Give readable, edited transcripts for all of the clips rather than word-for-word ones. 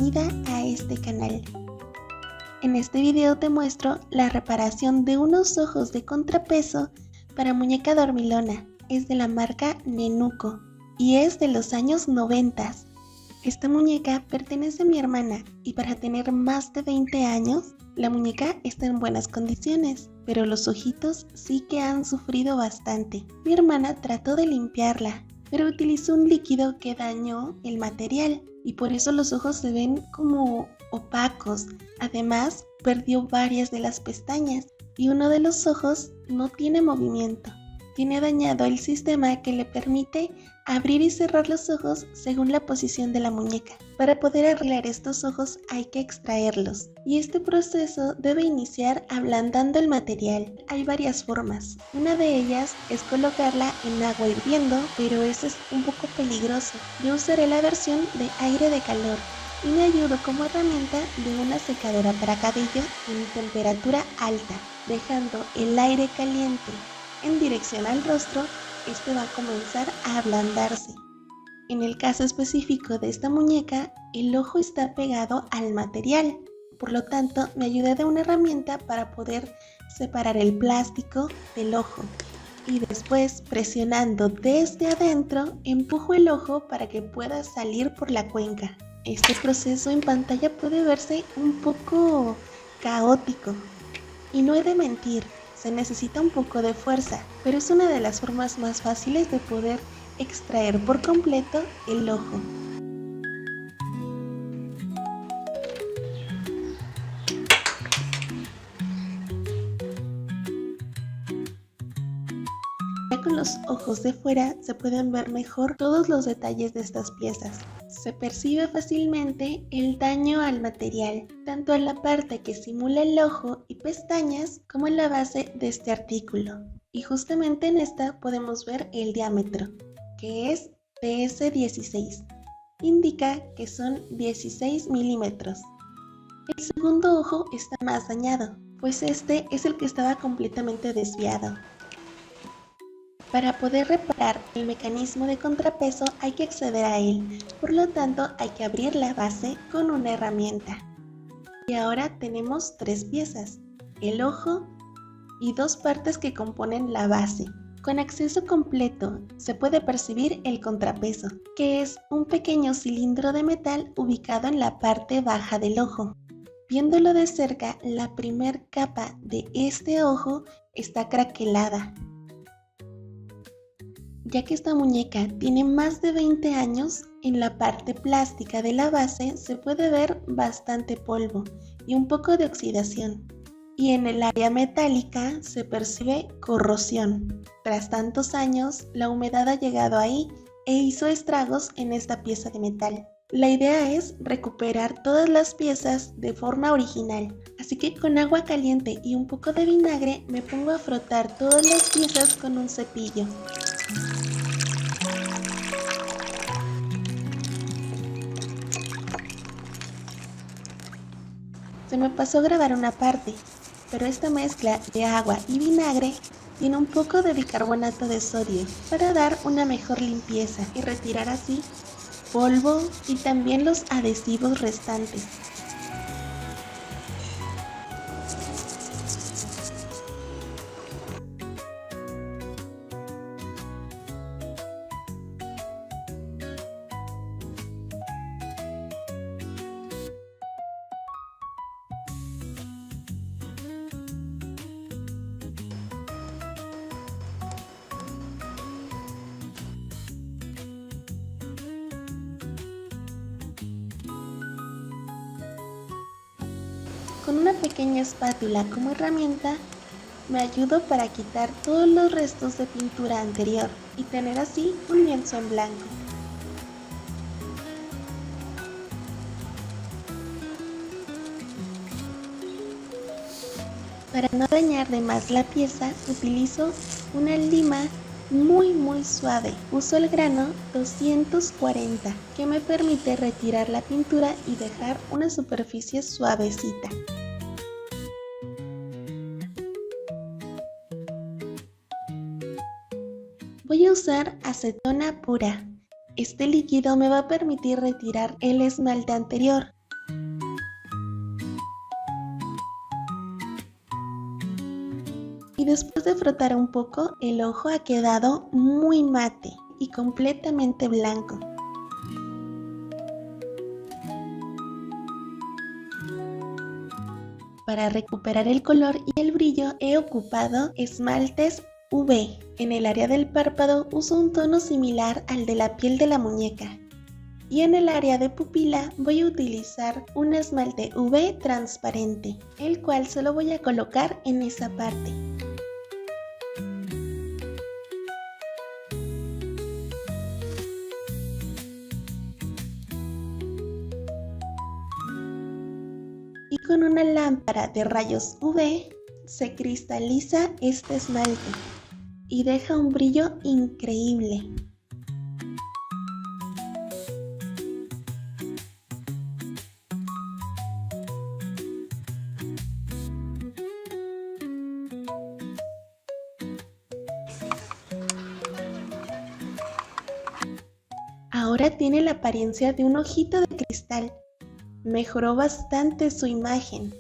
bienvenida a este canal. En este video te muestro la reparación de unos ojos de contrapeso para muñeca dormilona. Es de la marca Nenuco y es de los años 90. Esta muñeca pertenece a mi hermana y para tener más de 20 años, la muñeca está en buenas condiciones, pero los ojitos sí que han sufrido bastante. Mi hermana trató de limpiarla, pero utilizó un líquido que dañó el material y por eso los ojos se ven como opacos. Además, perdió varias de las pestañas y uno de los ojos no tiene movimiento. Tiene dañado el sistema que le permite abrir y cerrar los ojos según la posición de la muñeca. Para poder arreglar estos ojos hay que extraerlos y este proceso debe iniciar ablandando el material. Hay varias formas. Una de ellas es colocarla en agua hirviendo, pero eso es un poco peligroso. Yo usaré la versión de aire de calor y me ayudo como herramienta de una secadora para cabello en temperatura alta, dejando el aire caliente en dirección al rostro. Este va a comenzar a ablandarse. En el caso específico de esta muñeca, el ojo está pegado al material, por lo tanto me ayudé de una herramienta para poder separar el plástico del ojo y después, presionando desde adentro, empujo el ojo para que pueda salir por la cuenca. Este proceso en pantalla puede verse un poco caótico y no he de mentir, se necesita un poco de fuerza, pero es una de las formas más fáciles de poder extraer por completo el ojo. Ya con los ojos de fuera se pueden ver mejor todos los detalles de estas piezas. Se percibe fácilmente el daño al material, tanto en la parte que simula el ojo y pestañas como en la base de este artículo. Y justamente en esta podemos ver el diámetro, que es PS16. Indica que son 16 milímetros. El segundo ojo está más dañado, pues este es el que estaba completamente desviado. Para poder reparar el mecanismo de contrapeso hay que acceder a él, por lo tanto hay que abrir la base con una herramienta. Y ahora tenemos tres piezas, el ojo y dos partes que componen la base. Con acceso completo se puede percibir el contrapeso, que es un pequeño cilindro de metal ubicado en la parte baja del ojo. Viéndolo de cerca, la primer capa de este ojo está craquelada. Ya que esta muñeca tiene más de 20 años, en la parte plástica de la base se puede ver bastante polvo y un poco de oxidación. Y en el área metálica se percibe corrosión. Tras tantos años, la humedad ha llegado ahí e hizo estragos en esta pieza de metal. La idea es recuperar todas las piezas de forma original, así que con agua caliente y un poco de vinagre me pongo a frotar todas las piezas con un cepillo. Se me pasó a grabar una parte, pero esta mezcla de agua y vinagre tiene un poco de bicarbonato de sodio para dar una mejor limpieza y retirar así polvo y también los adhesivos restantes. Con una pequeña espátula como herramienta, me ayudo para quitar todos los restos de pintura anterior y tener así un lienzo en blanco. Para no dañar de más la pieza, utilizo una lima muy suave. Uso el grano 240 que me permite retirar la pintura y dejar una superficie suavecita. Voy a usar acetona pura. Este líquido me va a permitir retirar el esmalte anterior. Y después de frotar un poco, el ojo ha quedado muy mate y completamente blanco. Para recuperar el color y el brillo he ocupado esmaltes UV. En el área del párpado uso un tono similar al de la piel de la muñeca. Y en el área de pupila voy a utilizar un esmalte UV transparente, el cual solo voy a colocar en esa parte. Y con una lámpara de rayos UV se cristaliza este esmalte y deja un brillo increíble. Ahora tiene la apariencia de un ojito de cristal. Mejoró bastante su imagen.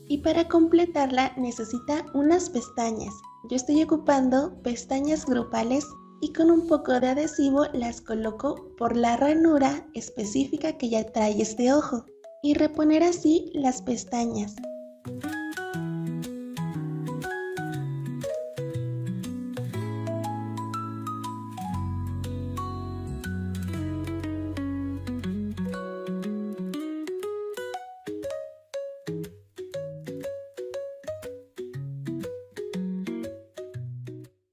Y para completarla necesita unas pestañas. Yo estoy ocupando pestañas grupales y con un poco de adhesivo las coloco por la ranura específica que ya trae este ojo. Y reponer así las pestañas.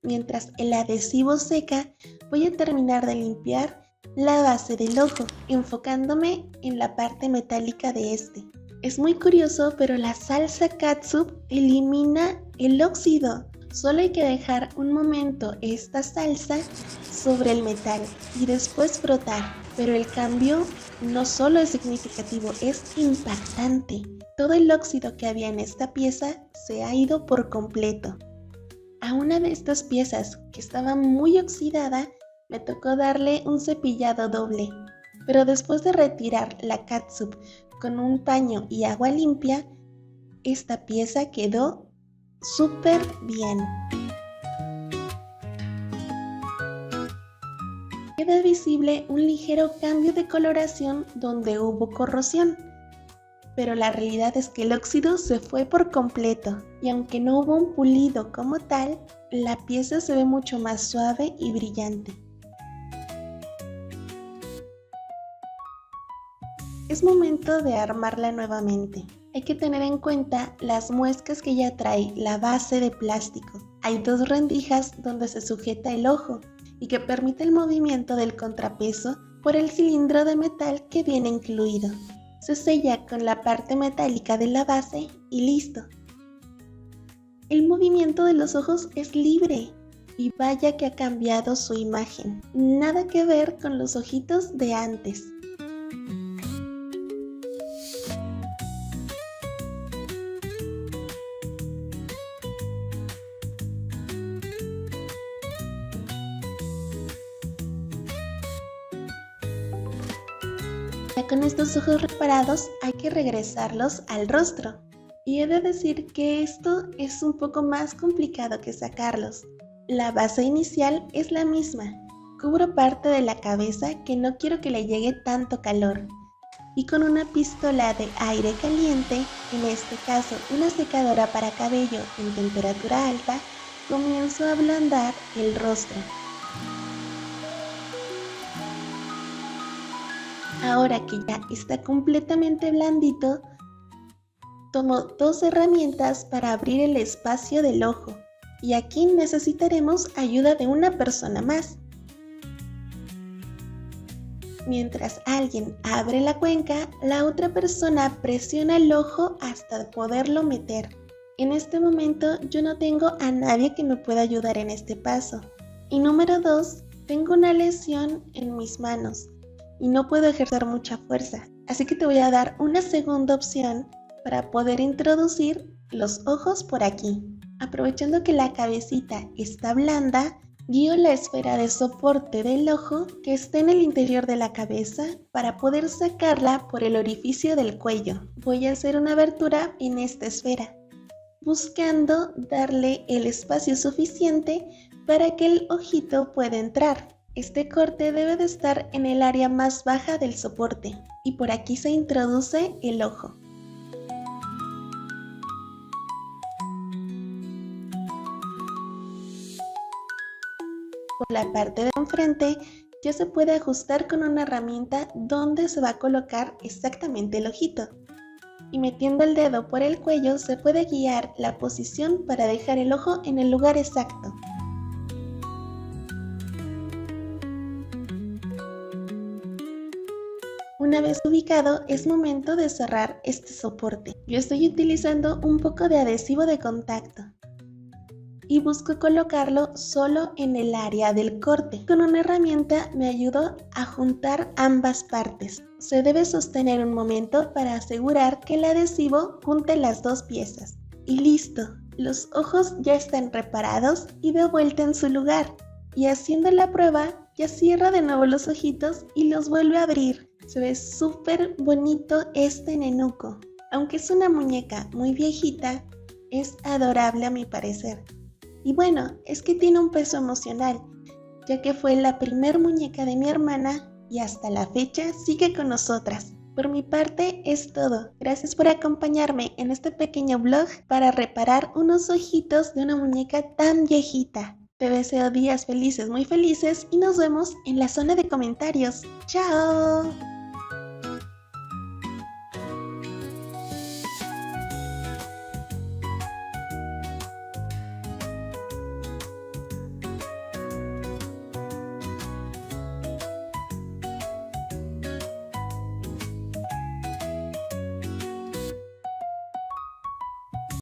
Mientras el adhesivo seca, voy a terminar de limpiar la base del ojo, enfocándome en la parte metálica de este. Es muy curioso, pero la salsa catsup elimina el óxido. Solo hay que dejar un momento esta salsa sobre el metal y después frotar. Pero el cambio no solo es significativo, es impactante. Todo el óxido que había en esta pieza se ha ido por completo. A una de estas piezas que estaba muy oxidada me tocó darle un cepillado doble, pero después de retirar la catsup con un paño y agua limpia, esta pieza quedó súper bien. Queda visible un ligero cambio de coloración donde hubo corrosión. Pero la realidad es que el óxido se fue por completo y aunque no hubo un pulido como tal, la pieza se ve mucho más suave y brillante. Es momento de armarla nuevamente. Hay que tener en cuenta las muescas que ya trae la base de plástico. Hay dos rendijas donde se sujeta el ojo y que permite el movimiento del contrapeso por el cilindro de metal que viene incluido. Se sella con la parte metálica de la base y listo. El movimiento de los ojos es libre y vaya que ha cambiado su imagen. Nada que ver con los ojitos de antes. Ya con estos ojos reparados hay que regresarlos al rostro. Y he de decir que esto es un poco más complicado que sacarlos. La base inicial es la misma. Cubro parte de la cabeza que no quiero que le llegue tanto calor. Y con una pistola de aire caliente, en este caso una secadora para cabello en temperatura alta, comienzo a ablandar el rostro. Ahora que ya está completamente blandito, tomo dos herramientas para abrir el espacio del ojo y aquí necesitaremos ayuda de una persona más. Mientras alguien abre la cuenca, la otra persona presiona el ojo hasta poderlo meter. En este momento yo no tengo a nadie que me pueda ayudar en este paso. Y número 2, tengo una lesión en mis manos y no puedo ejercer mucha fuerza, así que te voy a dar una segunda opción para poder introducir los ojos por aquí. Aprovechando que la cabecita está blanda, guío la esfera de soporte del ojo que está en el interior de la cabeza para poder sacarla por el orificio del cuello. Voy a hacer una abertura en esta esfera. buscando darle el espacio suficiente para que el ojito pueda entrar. Este corte debe de estar en el área más baja del soporte y por aquí se introduce el ojo. Por la parte de enfrente ya se puede ajustar con una herramienta donde se va a colocar exactamente el ojito. Y metiendo el dedo por el cuello se puede guiar la posición para dejar el ojo en el lugar exacto. Una vez ubicado, es momento de cerrar este soporte. Yo estoy utilizando un poco de adhesivo de contacto y busco colocarlo solo en el área del corte. Con una herramienta me ayudó a juntar ambas partes. Se debe sostener un momento para asegurar que el adhesivo junte las dos piezas. Y listo, los ojos ya están reparados y de vuelta en su lugar. Y haciendo la prueba, ya cierra de nuevo los ojitos y los vuelve a abrir. Se ve súper bonito este nenuco. Aunque es una muñeca muy viejita, es adorable a mi parecer. Y bueno, es que tiene un peso emocional, ya que fue la primer muñeca de mi hermana y hasta la fecha sigue con nosotras. Por mi parte es todo. Gracias por acompañarme en este pequeño vlog para reparar unos ojitos de una muñeca tan viejita. Te deseo días felices, muy felices y nos vemos en la zona de comentarios. ¡Chao!